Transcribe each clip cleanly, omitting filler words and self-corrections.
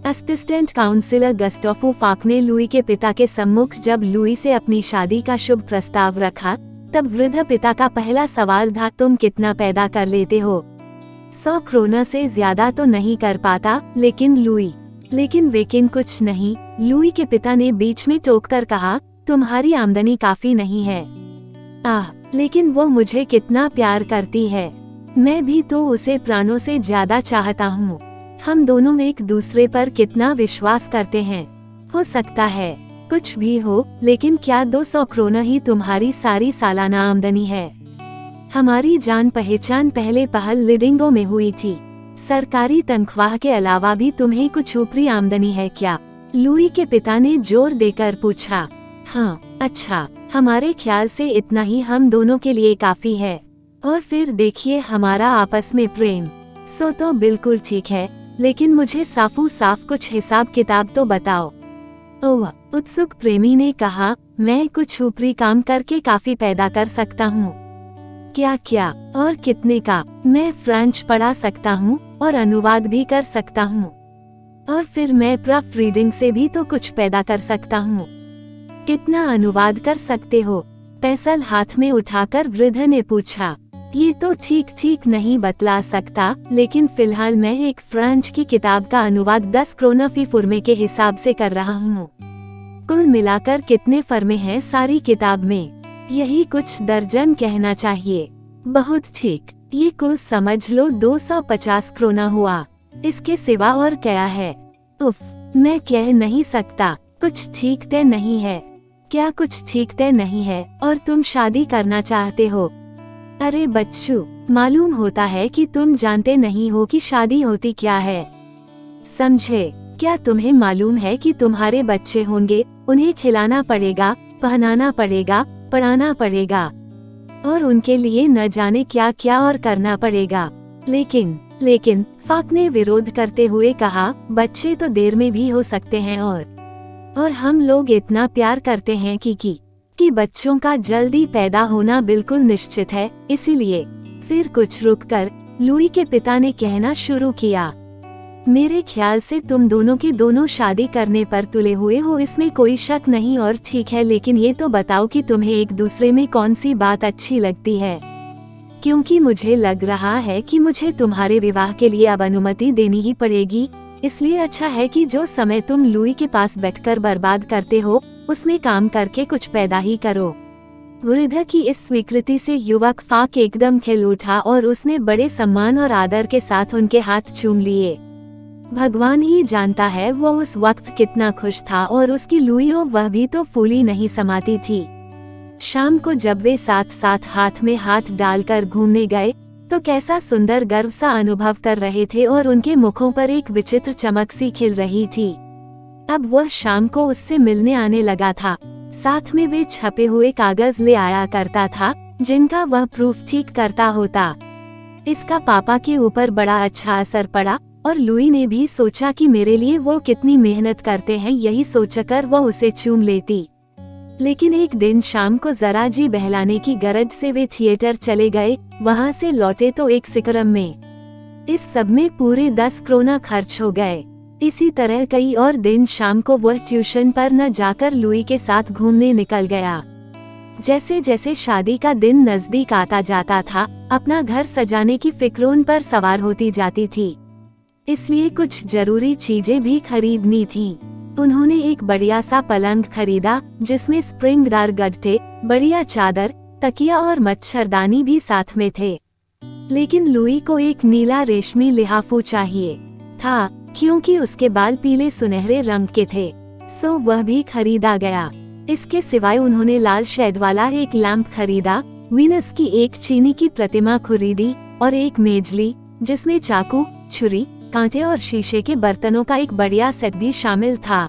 Assistant councillor गस्टाफो फाक ने Louis के पिता के सम्मुख जब लुई से अपनी शादी का शुभ प्रस्ताव रखा, तब वृद्ध पिता का पहला सवाल था, तुम कितना पैदा कर लेते हो? 100 क्रोना से ज्यादा तो नहीं कर पाता, लेकिन वेकिन कुछ नहीं, लुई के पिता ने बीच में टोककर कहा, तुम्हारी आमदनी काफी नहीं है। लेकिन वो मुझे कितना प्यार करती है, मैं भी तो उसे प्राणों से ज्यादा चाहता हूँ। हम दोनों एक दूसरे पर कितना विश्वास करते हैं। हो सकता है कुछ भी हो, लेकिन क्या 200 क्रोना ही तुम्हारी सारी सालाना आमदनी है? हमारी जान पहचान पहले पहल लिडिंगो में हुई थी। सरकारी तनख्वाह के अलावा भी तुम्हें कुछ ऊपरी आमदनी है क्या? लुई के पिता ने जोर देकर पूछा। हाँ, अच्छा, हमारे ख्याल से इतना ही हम दोनों के लिए काफी है। और फिर देखिए हमारा आपस में प्रेम। सो तो बिल्कुल ठीक है, लेकिन मुझे साफ कुछ हिसाब किताब तो बताओ। ओह, उत्सुक प्रेमी ने कहा, मैं कुछ ऊपरी काम करके काफी पैदा कर सकता हूँ। क्या और कितने का? मैं फ्रेंच पढ़ा सकता हूँ और अनुवाद भी कर सकता हूँ, और फिर मैं प्रूफ रीडिंग से भी तो कुछ पैदा कर सकता हूँ। कितना अनुवाद कर सकते हो? पेंसिल हाथ में उठाकर वृद्ध ने पूछा। ये तो ठीक नहीं बतला सकता, लेकिन फिलहाल मैं एक फ्रेंच की किताब का अनुवाद 10 क्रोना फी फुरमे के हिसाब से कर रहा हूँ। कुल मिलाकर कितने फर्मे हैं सारी किताब में? यही कुछ दर्जन कहना चाहिए। बहुत ठीक, ये कुल समझ लो 250 क्रोना हुआ। इसके सिवा और क्या है? उफ, मैं कह नहीं सकता। कुछ ठीक तय नहीं है। क्या कुछ ठीक तय नहीं है? और तुम शादी करना चाहते हो? अरे बच्चू, मालूम होता है कि तुम जानते नहीं हो कि शादी होती क्या है। समझे? क्या तुम्हें मालूम है कि तुम्हारे बच्चे होंगे, उन्हें खिलाना पड़ेगा, पहनाना पड़ेगा, पढ़ाना पड़ेगा, और उनके लिए न जाने क्या क्या और करना पड़ेगा। लेकिन फाक ने विरोध करते हुए कहा, बच्चे तो देर में भी हो सकते हैं, और हम लोग इतना प्यार करते हैं कि बच्चों का जल्दी पैदा होना बिल्कुल निश्चित है। इसीलिए फिर कुछ रुककर लुई के पिता ने कहना शुरू किया, मेरे ख्याल से तुम दोनों के दोनों शादी करने पर तुले हुए हो, इसमें कोई शक नहीं, और ठीक है, लेकिन ये तो बताओ कि तुम्हें एक दूसरे में कौन सी बात अच्छी लगती है, क्योंकि मुझे लग रहा है कि मुझे तुम्हारे विवाह के लिए अब अनुमति देनी ही पड़ेगी। इसलिए अच्छा है कि जो समय तुम लुई के पास बैठकर बर्बाद करते हो, उसमें काम करके कुछ पैदा ही करो। वृद्ध की इस स्वीकृति से युवक फाक एकदम खिल उठा और उसने बड़े सम्मान और आदर के साथ उनके हाथ चूम लिए। भगवान ही जानता है वो उस वक्त कितना खुश था, और उसकी लुई वह भी तो फूली नहीं समाती थी। शाम को जब वे साथ हाथ में हाथ डालकर घूमने गए, तो कैसा सुंदर गर्व सा अनुभव कर रहे थे, और उनके मुखों पर एक विचित्र चमक सी खिल रही थी। अब वह शाम को उससे मिलने आने लगा था। साथ में वे छपे हुए कागज ले आया करता था, जिनका वह प्रूफ ठीक करता होता। इसका पापा के ऊपर बड़ा अच्छा असर पड़ा, और लुई ने भी सोचा कि मेरे लिए वो कितनी मेहनत करते हैं, यही सोचकर वो उसे चूम लेती। लेकिन एक दिन शाम को जरा जी बहलाने की गरज से वे थिएटर चले गए। वहाँ से लौटे तो एक सिकरम में। इस सब में पूरे 10 क्रोना खर्च हो गए। इसी तरह कई और दिन शाम को वह ट्यूशन पर न जाकर लुई के साथ घूमने निकल गया। जैसे जैसे शादी का दिन नजदीक आता जाता था, अपना घर सजाने की फिक्र उन पर सवार होती जाती थी। इसलिए कुछ जरूरी चीजें भी खरीदनी थीं। उन्होंने एक बढ़िया सा पलंग खरीदा, जिसमें स्प्रिंगदार गद्दे, बढ़िया चादर, तकिया और मच्छरदानी भी साथ में थे। लेकिन लुई को एक नीला रेशमी लिहाफू चाहिए था, क्योंकि उसके बाल पीले सुनहरे रंग के थे। सो वह भी खरीदा गया। इसके सिवाय उन्होंने लाल शेड वाला एक लैंप खरीदा, वीनस की एक चीनी की प्रतिमा खरीदी, और एक मेज ली, जिसमें चाकू, छुरी, कांटे और शीशे के बर्तनों का एक बढ़िया सेट भी शामिल था।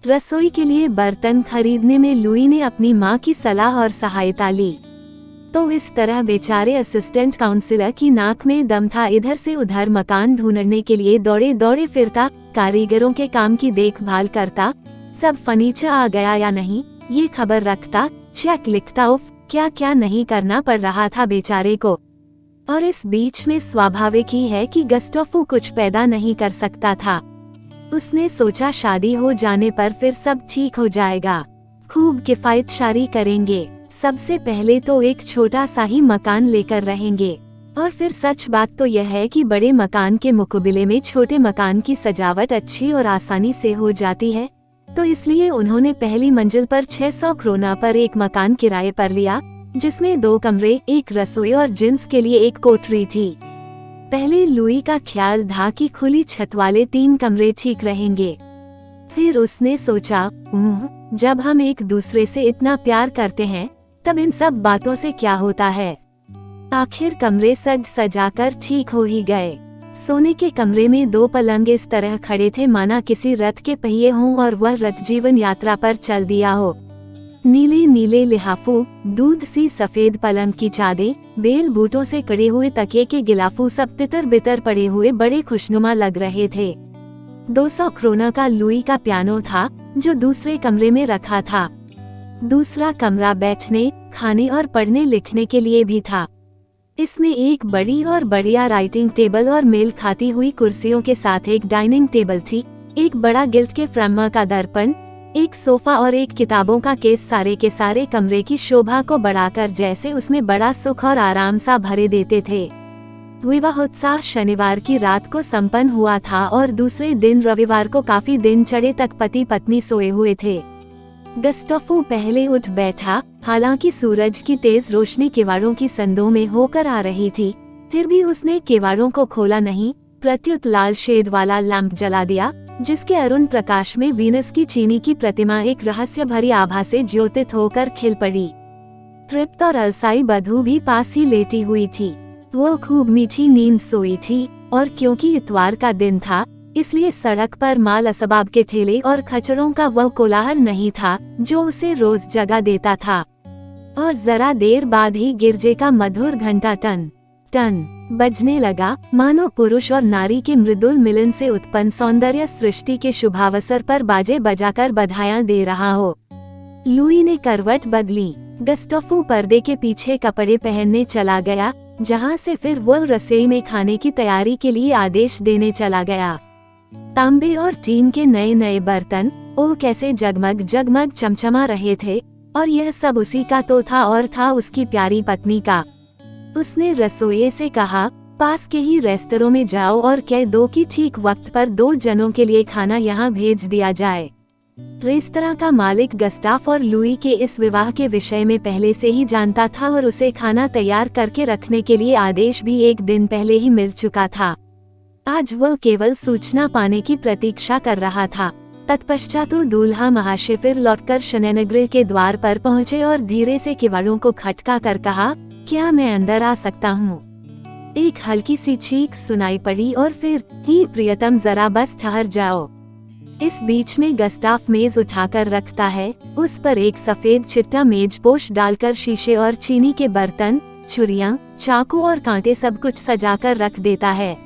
रसोई के लिए बर्तन खरीदने में लुई ने अपनी माँ की सलाह और सहायता ली। तो इस तरह बेचारे असिस्टेंट काउंसिलर की नाक में दम था। इधर से उधर मकान ढूंढने के लिए दौड़े दौड़े फिरता, कारीगरों के काम की देखभाल करता, सब फर्नीचर आ गया या नहीं ये खबर रखता, चेक लिखता, उफ क्या क्या नहीं करना पड़ रहा था बेचारे को। और इस बीच में स्वाभाविक ही है कि गस्टाफो कुछ पैदा नहीं कर सकता था। उसने सोचा शादी हो जाने पर फिर सब ठीक हो जाएगा, खूब किफायतशारी करेंगे, सबसे पहले तो एक छोटा सा ही मकान लेकर रहेंगे। और फिर सच बात तो यह है कि बड़े मकान के मुकाबले में छोटे मकान की सजावट अच्छी और आसानी से हो जाती है, तो इसलिए उन्होंने पहली मंजिल पर 600 क्रोना पर एक मकान किराए पर लिया, जिसमें 2 कमरे, एक रसोई और जिन्स के लिए एक कोठरी थी। पहले लुई का ख्याल था कि खुली छत वाले 3 कमरे ठीक रहेंगे। फिर उसने सोचा, जब हम एक दूसरे से इतना प्यार करते हैं तब इन सब बातों से क्या होता है। आखिर कमरे सज सजाकर ठीक हो ही गए। सोने के कमरे में 2 पलंग इस तरह खड़े थे माना किसी रथ के पहिए हों और वह रथ जीवन यात्रा पर चल दिया हो। नीले नीले लिहाफू, दूध सी सफेद पलंग की चादर, बेल बूटों से कड़े हुए तकिए के गिलाफू सब तितर बितर पड़े हुए बड़े खुशनुमा लग रहे थे। 200 क्रोना का लुई का पियानो था जो दूसरे कमरे में रखा था। दूसरा कमरा बैठने, खाने और पढ़ने लिखने के लिए भी था। इसमें एक बड़ी और बढ़िया राइटिंग टेबल और मेल खाती हुई कुर्सियों के साथ एक डाइनिंग टेबल थी, एक बड़ा गिल्ट के फ्रेम का दर्पण, एक सोफा और एक किताबों का केस सारे के सारे कमरे की शोभा को बढ़ाकर जैसे उसमें बड़ा सुख और आराम सा भरे देते थे। विवाहोत्सव शनिवार की रात को संपन्न हुआ था और दूसरे दिन रविवार को काफी दिन चढ़े तक पति पत्नी सोए हुए थे। गस्टाफो पहले उठ बैठा, हालांकि सूरज की तेज रोशनी किवाड़ों की संदों में होकर आ रही थी, फिर भी उसने किवाड़ों को खोला नहीं, प्रत्युत लाल शेड वाला लैंप जला दिया, जिसके अरुण प्रकाश में वीनस की चीनी की प्रतिमा एक रहस्य भरी आभा से ज्योतित होकर खिल पड़ी। तृप्त और अलसाई बधू भी पास ही लेटी हुई थी। वो खूब मीठी नींद सोई थी और क्योंकि इतवार का दिन था इसलिए सड़क पर माल असबाब के ठेले और खच्चरों का वह कोलाहल नहीं था जो उसे रोज जगा देता था। और जरा देर बाद ही गिरजे का मधुर घंटा टन टन बजने लगा, मानो पुरुष और नारी के मृदुल मिलन से उत्पन्न सौंदर्य सृष्टि के शुभावसर पर बाजे बजाकर बधाइयां दे रहा हो। लुई ने करवट बदली। गस्टाफो पर्दे के पीछे कपड़े पहनने चला गया, जहां से फिर वो रसोई में खाने की तैयारी के लिए आदेश देने चला गया। तांबे और टीन के नए नए बर्तन ओह कैसे जगमग जगमग चमचमा रहे थे, और यह सब उसी का तो था और था उसकी प्यारी पत्नी का। उसने रसोइये से कहा, पास के ही रेस्तरों में जाओ और कह दो कि ठीक वक्त पर 2 जनों के लिए खाना यहाँ भेज दिया जाए। रेस्तरां का मालिक गस्टाफ और लुई के इस विवाह के विषय में पहले से ही जानता था और उसे खाना तैयार करके रखने के लिए आदेश भी 1 दिन पहले ही मिल चुका था। आज वह केवल सूचना पाने की प्रतीक्षा कर रहा था। तत्पश्चात दूल्हा महाशय फिर लौटकर शयनगृह के द्वार पर पहुँचे और धीरे से किवाड़ों को खटका कर कहा, क्या मैं अंदर आ सकता हूँ? एक हल्की सी चीख सुनाई पड़ी और फिर, ही प्रियतम जरा बस ठहर जाओ। इस बीच में गस्टाफ मेज उठाकर रखता है, उस पर एक सफेद चिट्टा मेजपोश डालकर शीशे और चीनी के बर्तन, छुरियां, चाकू और कांटे सब कुछ सजाकर रख देता है।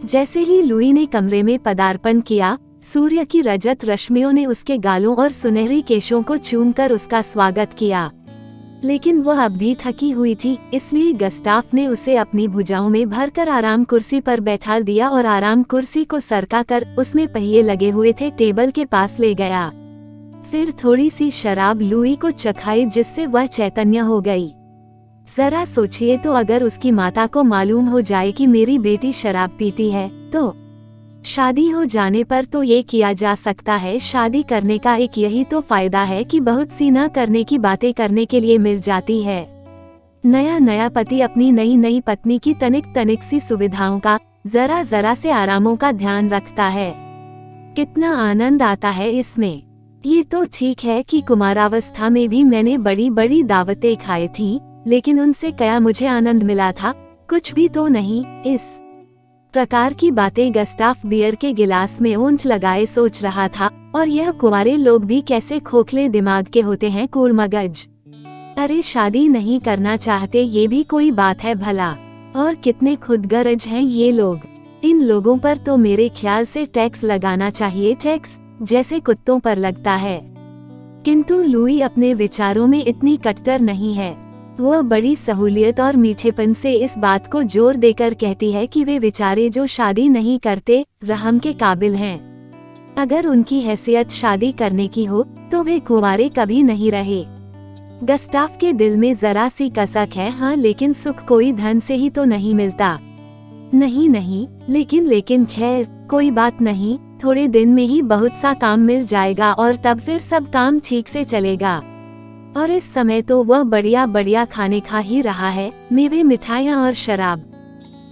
जैसे ही लुई ने कमरे में पदार्पण किया, सूर्य की रजत रश्मियों ने उसके गालों और सुनहरी केशों को चूमकर उसका स्वागत किया। लेकिन वह अब भी थकी हुई थी, इसलिए गस्टाफ ने उसे अपनी भुजाओं में भरकर आराम कुर्सी पर बैठा दिया और आराम कुर्सी को सरका कर उसमें पहिए लगे हुए थे टेबल के पास ले गया। फिर थोड़ी सी शराब लुई को चखाई जिससे वह चैतन्य हो गई। जरा सोचिए तो अगर उसकी माता को मालूम हो जाए कि मेरी बेटी शराब पीती है तो शादी हो जाने पर तो ये किया जा सकता है। शादी करने का एक यही तो फायदा है कि बहुत सी न करने की बातें करने के लिए मिल जाती है। नया नया पति अपनी नई नई पत्नी की तनिक तनिक सी सुविधाओं का, जरा जरा से आरामों का ध्यान रखता है। कितना आनंद आता है इसमें। ये तो ठीक है कि कुमारावस्था में भी मैंने बड़ी बड़ी दावतें खाई थी, लेकिन उनसे क्या मुझे आनंद मिला था? कुछ भी तो नहीं। इस प्रकार की बातें गस्टाफ बियर के गिलास में ऊंट लगाए सोच रहा था, और यह कुंवारे लोग भी कैसे खोखले दिमाग के होते हैं, कूड़मगज। अरे शादी नहीं करना चाहते ये भी कोई बात है भला? और कितने खुदगर्ज हैं ये लोग। इन लोगों पर तो मेरे ख्याल से टैक्स लगाना चाहिए, टैक्स जैसे कुत्तों पर लगता है। किंतु लुई अपने विचारों में इतनी कट्टर नहीं है। वह बड़ी सहूलियत और मीठेपन से इस बात को जोर देकर कहती है कि वे बेचारे जो शादी नहीं करते रहम के काबिल हैं। अगर उनकी हैसियत शादी करने की हो तो वे कुंवारे कभी नहीं रहे। गस्टाफ के दिल में जरा सी कसक है, हाँ, लेकिन सुख कोई धन से ही तो नहीं मिलता। नहीं, लेकिन खैर कोई बात नहीं, थोड़े दिन में ही बहुत सा काम मिल जाएगा और तब फिर सब काम ठीक से चलेगा। और इस समय तो वह बढ़िया खाने खा ही रहा है, मेवे, मिठाइयाँ और शराब।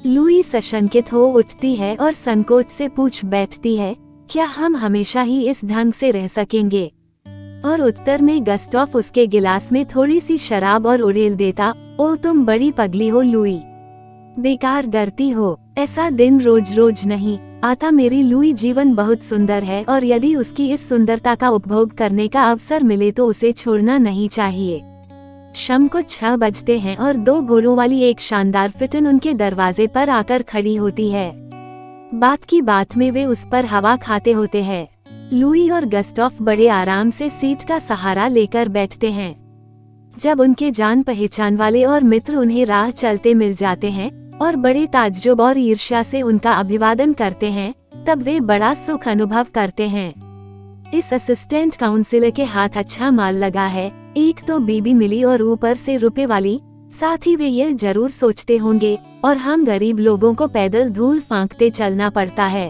लुई सशंकित हो उठती है और संकोच से पूछ बैठती है, क्या हम हमेशा ही इस ढंग से रह सकेंगे? और उत्तर में गस्टॉफ उसके गिलास में थोड़ी सी शराब और उड़ेल देता, ओ तुम बड़ी पगली हो लुई, बेकार डरती हो, ऐसा दिन रोज रोज नहीं आता। मेरी लुई, जीवन बहुत सुंदर है और यदि उसकी इस सुंदरता का उपभोग करने का अवसर मिले तो उसे छोड़ना नहीं चाहिए। शाम को 6 बजते हैं और 2 घोड़ों वाली एक शानदार फिटन उनके दरवाजे पर आकर खड़ी होती है। बात की बात में वे उस पर हवा खाते होते हैं। लुई और गस्टॉफ बड़े आराम से सीट का सहारा लेकर बैठते हैं। जब उनके जान पहचान वाले और मित्र उन्हें राह चलते मिल जाते हैं और बड़े ताज्जुब और ईर्ष्या से उनका अभिवादन करते हैं, तब वे बड़ा सुख अनुभव करते हैं। इस असिस्टेंट काउंसिलर के हाथ अच्छा माल लगा है, एक तो बीबी मिली और ऊपर से रुपए वाली। साथ ही वे ये जरूर सोचते होंगे, और हम गरीब लोगों को पैदल धूल फांकते चलना पड़ता है।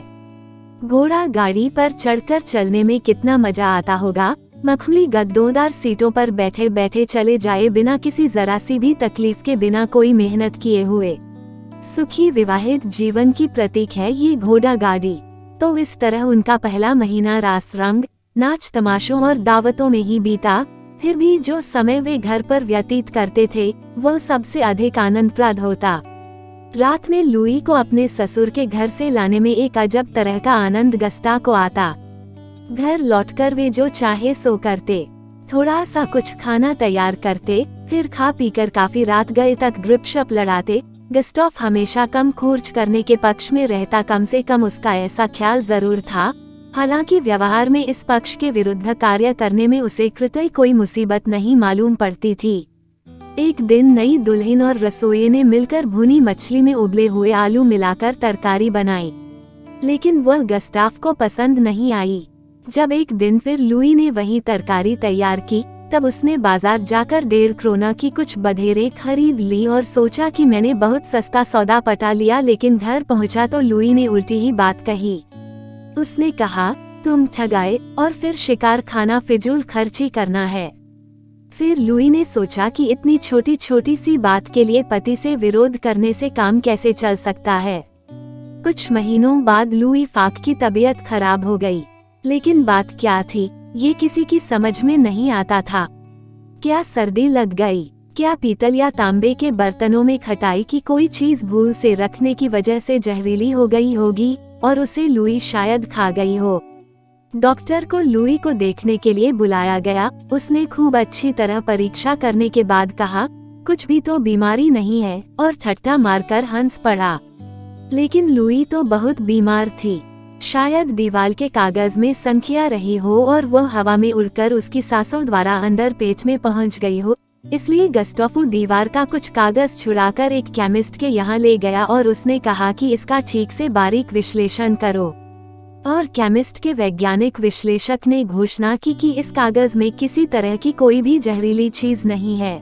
घोड़ा गाड़ी पर चढ़कर चलने में कितना मजा आता होगा। मखमली गद्दोदार सीटों पर बैठे बैठे चले जाए, बिना किसी जरा सी भी तकलीफ के, बिना कोई मेहनत किए हुए। सुखी विवाहित जीवन की प्रतीक है ये घोड़ा गाड़ी। तो इस तरह उनका पहला महीना रास रंग, नाच तमाशों और दावतों में ही बीता। फिर भी जो समय वे घर पर व्यतीत करते थे वह सबसे अधिक आनंदप्रद होता। रात में लुई को अपने ससुर के घर से लाने में एक अजब तरह का आनंद गस्टा को आता। घर लौटकर वे जो चाहे सो करते, थोड़ा सा कुछ खाना तैयार करते, फिर खा पीकर काफी रात गए तक ग्रिपशप लड़ाते। गस्टॉफ हमेशा कम खर्च करने के पक्ष में रहता, कम से कम उसका ऐसा ख्याल जरूर था। हालांकि व्यवहार में इस पक्ष के विरुद्ध कार्य करने में उसे कृतई कोई मुसीबत नहीं मालूम पड़ती थी। एक दिन नई दुल्हन और रसोई ने मिलकर भुनी मछली में उबले हुए आलू मिलाकर तरकारी बनाई, लेकिन वह गस्टाफ को पसंद नहीं आई। जब एक दिन फिर लुई ने वही तरकारी तैयार की, तब उसने बाजार जाकर 1.5 क्रोना की कुछ बधेरे खरीद ली और सोचा कि मैंने बहुत सस्ता सौदा पटा लिया। लेकिन घर पहुंचा तो लुई ने उल्टी ही बात कही। उसने कहा, तुम ठगाए और फिर शिकार खाना फिजूल खर्ची करना है। फिर लुई ने सोचा कि इतनी छोटी छोटी सी बात के लिए पति से विरोध करने से काम कैसे चल सकता है। कुछ महीनों बाद लुई फाक की तबीयत खराब हो गई, लेकिन बात क्या थी ये किसी की समझ में नहीं आता था। क्या सर्दी लग गई, क्या पीतल या तांबे के बर्तनों में खटाई की कोई चीज भूल से रखने की वजह से जहरीली हो गई होगी और उसे लुई शायद खा गई हो। डॉक्टर को लुई को देखने के लिए बुलाया गया। उसने खूब अच्छी तरह परीक्षा करने के बाद कहा, कुछ भी तो बीमारी नहीं है, और ठट्टा मारकर हंस पड़ा। लेकिन लुई तो बहुत बीमार थी। शायद दीवार के कागज में संख्या रही हो और वह हवा में उड़कर उसकी सांसों द्वारा अंदर पेट में पहुंच गई हो। इसलिए गस्टॉफू दीवार का कुछ कागज छुड़ाकर एक केमिस्ट के यहाँ ले गया और उसने कहा कि इसका ठीक से बारीक विश्लेषण करो। और केमिस्ट के वैज्ञानिक विश्लेषक ने घोषणा की कि इस कागज में किसी तरह की कोई भी जहरीली चीज नहीं है।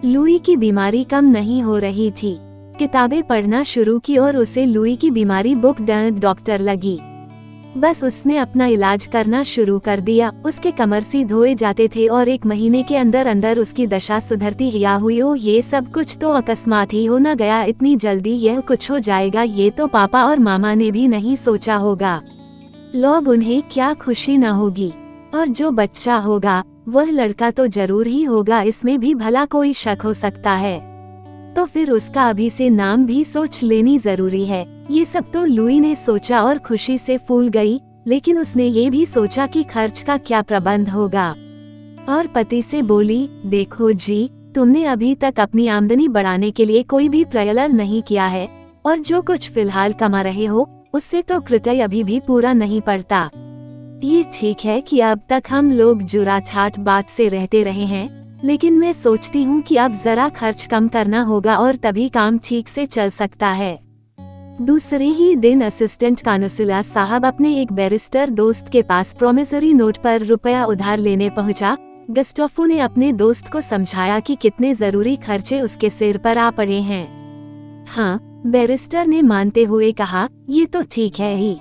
लुई की बीमारी कम नहीं हो रही थी। किताबें पढ़ना शुरू की और उसे लुई की बीमारी बुक डॉक्टर लगी। बस उसने अपना इलाज करना शुरू कर दिया। उसके कमर सी धोए जाते थे और 1 महीने के अंदर अंदर उसकी दशा सुधरती या हुई हो। ये सब कुछ तो अकस्मात ही हो न गया। इतनी जल्दी यह कुछ हो जाएगा ये तो पापा और मामा ने भी नहीं सोचा होगा। लोग उन्हें क्या खुशी न होगी। और जो बच्चा होगा वह लड़का तो जरूर ही होगा, इसमें भी भला कोई शक हो सकता है। तो फिर उसका अभी से नाम भी सोच लेनी जरूरी है। ये सब तो लुई ने सोचा और खुशी से फूल गई। लेकिन उसने ये भी सोचा कि खर्च का क्या प्रबंध होगा। और पति से बोली, देखो जी, तुमने अभी तक अपनी आमदनी बढ़ाने के लिए कोई भी प्रयास नहीं किया है, और जो कुछ फिलहाल कमा रहे हो उससे तो कृत्य अभी भी पूरा नहीं पड़ता। ये ठीक है कि अब तक हम लोग जुरा छाट बात से रहते रहे हैं, लेकिन मैं सोचती हूँ कि अब जरा खर्च कम करना होगा और तभी काम ठीक से चल सकता है। दूसरे ही दिन असिस्टेंट काउंसलर साहब अपने एक बैरिस्टर दोस्त के पास प्रोमिसरी नोट पर रुपया उधार लेने पहुंचा। गस्टाफो ने अपने दोस्त को समझाया कि कितने जरूरी खर्चे उसके सिर पर आ पड़े हैं। हाँ, बैरिस्टर ने मानते हुए कहा, ये तो ठीक है ही।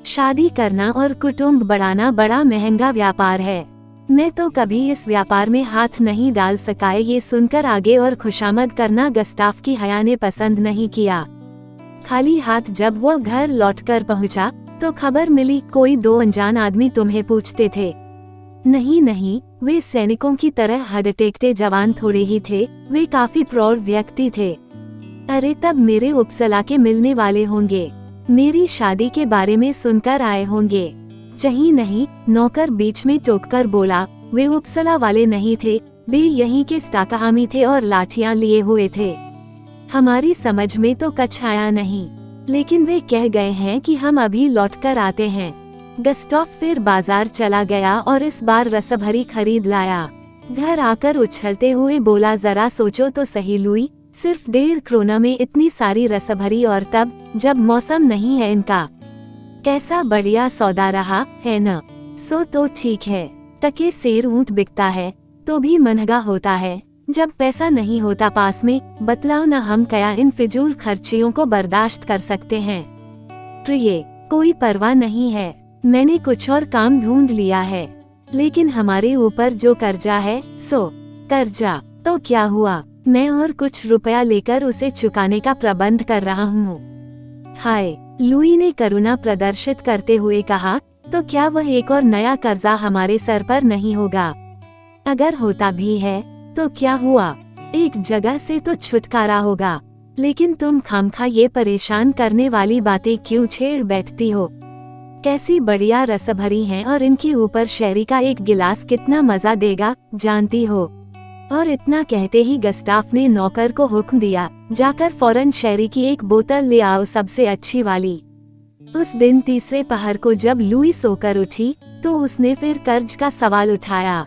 शादी करना और कुटुंब बढ़ाना बड़ा महंगा व्यापार है। मैं तो कभी इस व्यापार में हाथ नहीं डाल सका। ये सुनकर आगे और खुशामद करना गस्टाफ की हया ने पसंद नहीं किया। खाली हाथ जब वो घर लौटकर पहुंचा, तो खबर मिली कोई 2 अनजान आदमी तुम्हें पूछते थे। नहीं नहीं, वे सैनिकों की तरह हडटेकटे जवान थोड़े ही थे, वे काफी प्रौढ़ व्यक्ति थे। अरे तब मेरे उपसला के मिलने वाले होंगे, मेरी शादी के बारे में सुनकर आए होंगे। चाहिए नहीं, नौकर बीच में टोककर बोला, वे उपसला वाले नहीं थे, वे यहीं के स्टाकाहामी थे और लाठियां लिए हुए थे। हमारी समझ में तो कछ आया नहीं, लेकिन वे कह गए हैं कि हम अभी लौटकर आते हैं। गस्टाफ फिर बाजार चला गया और इस बार रसभरी खरीद लाया। घर आकर उछलते हुए बोला, जरा सोचो तो सही लुई, सिर्फ 1.5 क्रोना में इतनी सारी रसभरी, और तब जब मौसम नहीं है इनका। कैसा बढ़िया सौदा रहा है न? सो तो ठीक है, टके सेर ऊंट बिकता है तो भी महंगा होता है। जब पैसा नहीं होता पास में, बतलाओ न हम क्या इन फिजूल खर्चियों को बर्दाश्त कर सकते हैं। प्रिय, कोई परवाह नहीं है, मैंने कुछ और काम ढूंढ लिया है, लेकिन हमारे ऊपर जो कर्जा है, सो कर्जा तो क्या हुआ, मैं और कुछ रुपया लेकर उसे चुकाने का प्रबंध कर रहा हूँ। हाय, लुई ने करुणा प्रदर्शित करते हुए कहा, तो क्या वह एक और नया कर्जा हमारे सर पर नहीं होगा? अगर होता भी है तो क्या हुआ, एक जगह से तो छुटकारा होगा। लेकिन तुम खामखा ये परेशान करने वाली बातें क्यों छेड़ बैठती हो? कैसी बढ़िया रसभरी हैं और इनके ऊपर शहरी का एक गिलास कितना मजा देगा, जानती हो? और इतना कहते ही गस्टाफ ने नौकर को हुक्म दिया, जाकर फौरन शहरी की एक बोतल ले आओ, सबसे अच्छी वाली। उस दिन तीसरे पहर को जब लुई सोकर उठी, तो उसने फिर कर्ज का सवाल उठाया।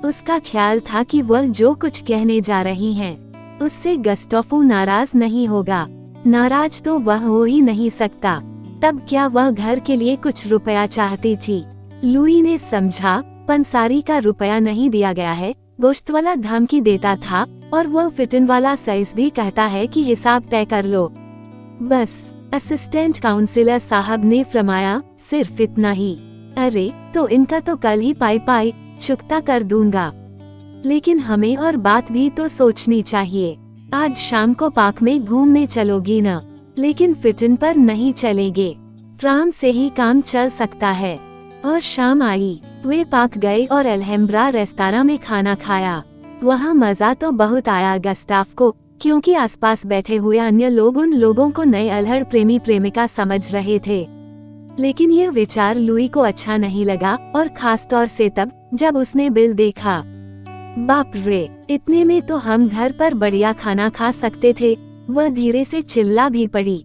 उसका ख्याल था कि वह जो कुछ कहने जा रही हैं, उससे गस्टाफो नाराज नहीं होगा। नाराज तो वह हो ही नहीं सकता। तब क्या वह घर के लिए कुछ रुपया चाहती थी? लुई ने समझा, पंसारी का रुपया नहीं दिया गया है, गोश्त वाला धमकी देता था, और वह फिटन वाला साइज भी कहता है कि हिसाब तय कर लो। बस, असिस्टेंट काउंसलर साहब ने फरमाया, सिर्फ इतना ही। अरे तो इनका तो कल ही पाई चुकता कर दूंगा। लेकिन हमें और बात भी तो सोचनी चाहिए। आज शाम को पार्क में घूमने चलोगी न? लेकिन फिटन पर नहीं चलेंगे, ट्राम से ही काम चल सकता है। और शाम आई, वे पार्क गए और अल्हम्ब्रा रेस्तरां में खाना खाया। वहाँ मजा तो बहुत आया गस्टाफ को, क्योंकि आसपास बैठे हुए अन्य लोग उन लोगों को नए अल्हड़ प्रेमी प्रेमिका समझ रहे थे। लेकिन यह विचार लुई को अच्छा नहीं लगा, और खास तौर से तब जब उसने बिल देखा। बाप रे, इतने में तो हम घर पर बढ़िया खाना खा सकते थे। वह धीरे से चिल्ला भी पड़ी।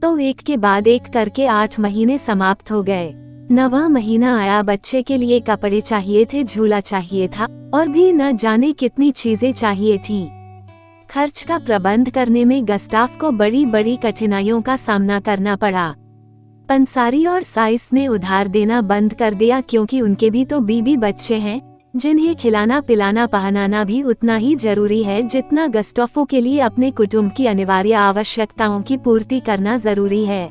तो एक के बाद एक करके 8 महीने समाप्त हो गए। 9वां महीना आया, बच्चे के लिए कपड़े चाहिए थे, झूला चाहिए था, और भी न जाने कितनी चीजें चाहिए थीं। खर्च का प्रबंध करने में गस्टाफ को बड़ी बड़ी कठिनाइयों का सामना करना पड़ा। पंसारी और साइस ने उधार देना बंद कर दिया, क्योंकि उनके भी तो बीबी बच्चे हैं, जिन्हें खिलाना पिलाना पहनाना भी उतना ही जरूरी है जितना गस्टाफो के लिए अपने कुटुंब की अनिवार्य आवश्यकताओं की पूर्ति करना जरूरी है।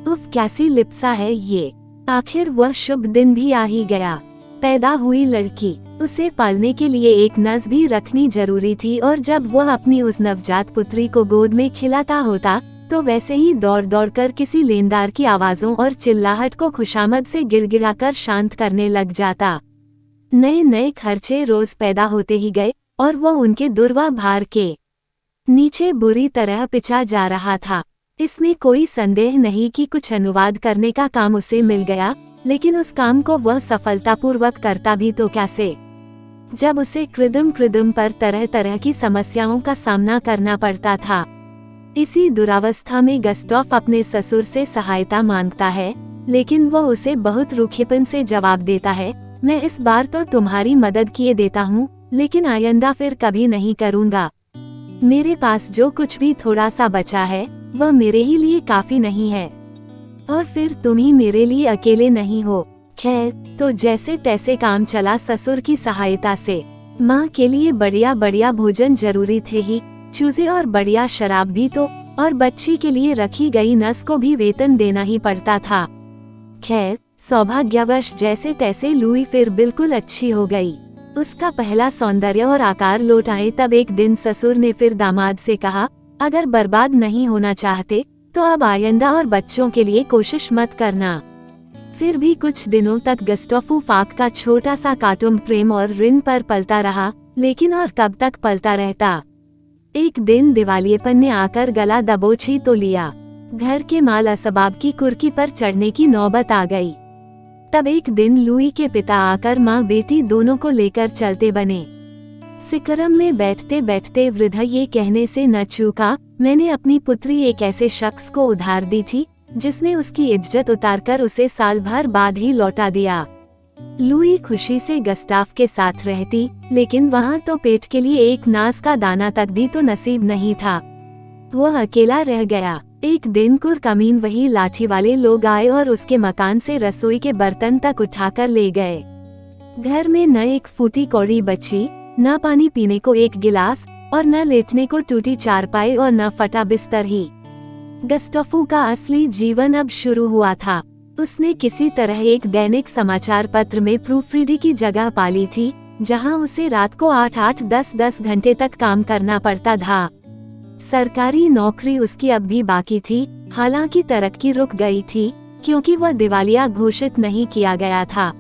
उफ, कैसी लिप्सा है ये। आखिर वह शुभ दिन भी आ ही गया। पैदा हुई लड़की, उसे पालने के लिए एक नस भी रखनी जरूरी थी, और जब वह अपनी उस नवजात पुत्री को गोद में खिलाता होता, तो वैसे ही दौड़ दौड़ कर किसी लेनदार की आवाजों और चिल्लाहट को खुशामद से गिड़गिड़ाकर शांत करने लग जाता। नए नए खर्चे रोज पैदा होते ही गए, और वो उनके दुर्वा भार के नीचे बुरी तरह पिचा जा रहा था। इसमें कोई संदेह नहीं कि कुछ अनुवाद करने का काम उसे मिल गया, लेकिन उस काम को वह सफलतापूर्वक करता भी तो कैसे, जब उसे कृदम पर तरह तरह की समस्याओं का सामना करना पड़ता था। इसी दुरावस्था में गस्टाफ अपने ससुर से सहायता मांगता है, लेकिन वो उसे बहुत रूखेपन से जवाब देता है, मैं इस बार तो तुम्हारी मदद किए देता हूँ, लेकिन आइंदा फिर कभी नहीं करूँगा। मेरे पास जो कुछ भी थोड़ा सा बचा है वह मेरे ही लिए काफी नहीं है, और फिर तुम ही मेरे लिए अकेले नहीं हो। खैर, तो जैसे तैसे काम चला ससुर की सहायता से। माँ के लिए बढ़िया बढ़िया भोजन जरूरी थे ही, चूजे और बढ़िया शराब भी तो, और बच्ची के लिए रखी गई नस को भी वेतन देना ही पड़ता था। खैर, सौभाग्यवश जैसे तैसे लुई फिर बिल्कुल अच्छी हो गई। उसका पहला सौंदर्य और आकार लौट आए। तब एक दिन ससुर ने फिर दामाद से कहा, अगर बर्बाद नहीं होना चाहते तो अब आइंदा और बच्चों के लिए कोशिश मत करना। फिर भी कुछ दिनों तक गस्टोफू फाक का छोटा सा कार्टून प्रेम और ऋण पर पलता रहा, लेकिन और कब तक पलता रहता। एक दिन दिवालियेपन ने आकर गला दबोच ही तो लिया। घर के माल असबाब की कुर्की पर चढ़ने की नौबत आ गई। तब एक दिन लुई के पिता आकर माँ बेटी दोनों को लेकर चलते बने। सिकरम में बैठते बैठते वृद्ध ये कहने से न चूका, मैंने अपनी पुत्री एक ऐसे शख्स को उधार दी थी जिसने उसकी इज्जत उतारकर उसे साल भर बाद ही लौटा दिया। लुई खुशी से गस्टाफ के साथ रहती, लेकिन वहाँ तो पेट के लिए एक नाज का दाना तक भी तो नसीब नहीं था। वह अकेला रह गया। एक दिन कुरकमीन वही लाठी वाले लोग आए और उसके मकान से रसोई के बर्तन तक उठाकर ले गए। घर में न एक फूटी कौड़ी बची, न पानी पीने को एक गिलास, और न लेटने को टूटी चारपाई और न फटा बिस्तर ही। गस्टोफू का असली जीवन अब शुरू हुआ था। उसने किसी तरह एक दैनिक समाचार पत्र में प्रूफरीडर की जगह पाली थी, जहां उसे रात को 8-8, 10-10 घंटे तक काम करना पड़ता था। सरकारी नौकरी उसकी अब भी बाकी थी, हालांकि तरक्की रुक गई थी क्योंकि वह दिवालिया घोषित नहीं किया गया था।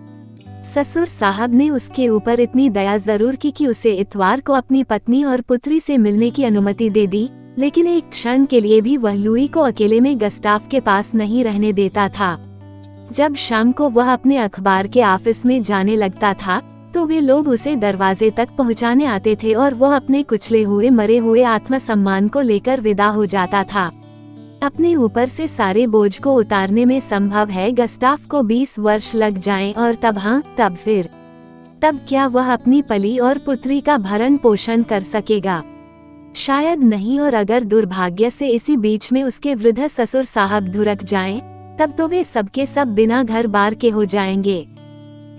ससुर साहब ने उसके ऊपर इतनी दया जरूर की कि उसे इतवार को अपनी पत्नी और पुत्री से मिलने की अनुमति दे दी, लेकिन एक क्षण के लिए भी वह लुई को अकेले में गस्टाफ के पास नहीं रहने देता था। जब शाम को वह अपने अखबार के ऑफिस में जाने लगता था तो वे लोग उसे दरवाजे तक पहुंचाने आते थे और वह अपने कुचले हुए मरे हुए आत्मसम्मान को लेकर विदा हो जाता था। अपने ऊपर से सारे बोझ को उतारने में संभव है गस्टाफ को 20 वर्ष लग जाएं, और तब क्या वह अपनी पली और पुत्री का भरण पोषण कर सकेगा? शायद नहीं, और अगर दुर्भाग्य से इसी बीच में उसके वृद्ध ससुर साहब धुरक जाएं, तब तो वे सबके सब बिना घर बार के हो जाएंगे।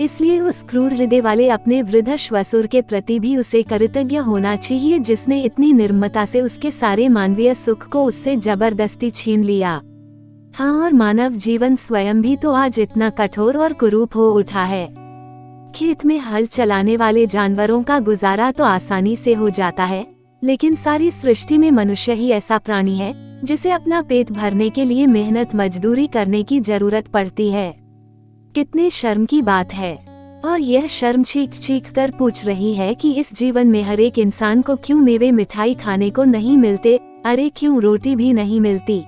इसलिए उस क्रूर हृदय वाले अपने वृद्ध श्वसुर के प्रति भी उसे कृतज्ञ होना चाहिए, जिसने इतनी निर्ममता से उसके सारे मानवीय सुख को उससे जबरदस्ती छीन लिया। हाँ, और मानव जीवन स्वयं भी तो आज इतना कठोर और कुरूप हो उठा है। खेत में हल चलाने वाले जानवरों का गुजारा तो आसानी से हो जाता है, लेकिन सारी सृष्टि में मनुष्य ही ऐसा प्राणी है जिसे अपना पेट भरने के लिए मेहनत मजदूरी करने की जरूरत पड़ती है। कितने शर्म की बात है। और यह शर्म चीख चीख कर पूछ रही है कि इस जीवन में हर एक इंसान को क्यों मेवे मिठाई खाने को नहीं मिलते, अरे क्यों रोटी भी नहीं मिलती।